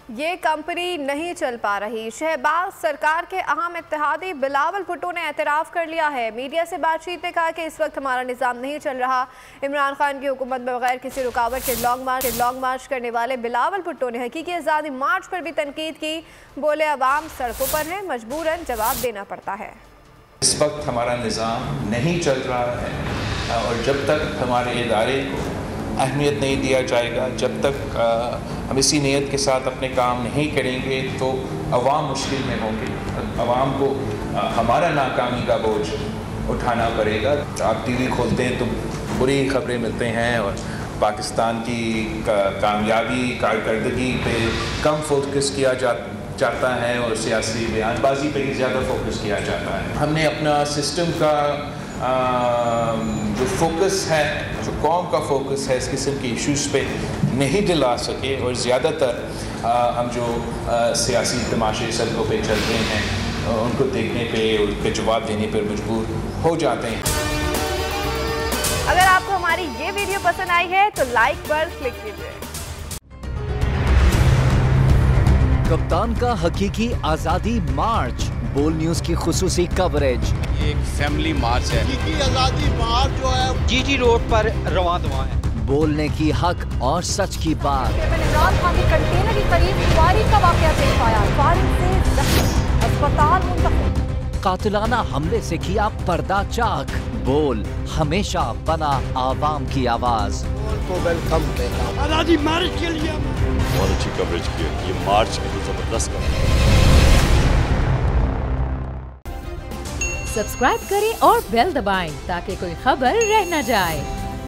ये कंपनी नहीं चल पा रही। शहबाज सरकार के अहम इत्तेहादी बिलावल भुट्टो ने एतराफ़ कर लिया है। मीडिया से बातचीत में कहा कि इस वक्त हमारा निज़ाम नहीं चल रहा। इमरान खान की हुकूमत में बगैर किसी रुकावट के लॉन्ग मार्च करने वाले बिलावल भुट्टो ने हकीकी आज़ादी मार्च पर भी तनकीद की। बोले अवाम सड़कों पर है, मजबूरन जवाब देना पड़ता है। इस वक्त हमारा निज़ाम नहीं चल रहा है और जब तक हमारे इदारे को अहमियत नहीं दिया जाएगा, जब तक हम इसी नीयत के साथ अपने काम नहीं करेंगे तो अवाम मुश्किल में होंगे। अवाम को हमारा नाकामी का बोझ उठाना पड़ेगा। आप टीवी खोलते हैं तो बुरी खबरें मिलते हैं और पाकिस्तान की कामयाबी कारकर्दगी पे कम फोकस किया जाता है और सियासी बयानबाजी पे ही ज़्यादा फोकस किया जाता है। हमने अपना सिस्टम का जो फोकस है, जो कौम का फोकस है, इस किस्म के इश्यूज़ पे नहीं दिला सके और ज़्यादातर हम जो सियासी तमाशे सड़कों पे चल रहे हैं उनको देखने पे, उनके जवाब देने पर मजबूर हो जाते हैं। अगर आपको हमारी ये वीडियो पसंद आई है तो लाइक पर क्लिक कीजिए। कप्तान का हकीकी आज़ादी मार्च, बोल न्यूज की खुसूसी कवरेज। ये एक फैमिली मार्च है। हकीकी आज़ादी मार्च जो है जीटी रोड पर रवां दवा है। बोलने की हक और सच की बात। इमरान खान के कंटेनर के करीब फायरिंग का वाकया पेश आया। फायरिंग से जख्मी, अस्पताल मुंतकिल। कातिलाना हमले से किया पर्दा चाक। बोल हमेशा बना आवाम की आवाज। को वेलकम कहता हूं। आज़ादी मार्च के लिए बहुत अच्छी कवरेज की है। ये मार्च की तो जबरदस्त कवरेज। सब्सक्राइब करें और बेल दबाएं ताकि कोई खबर रह न जाए।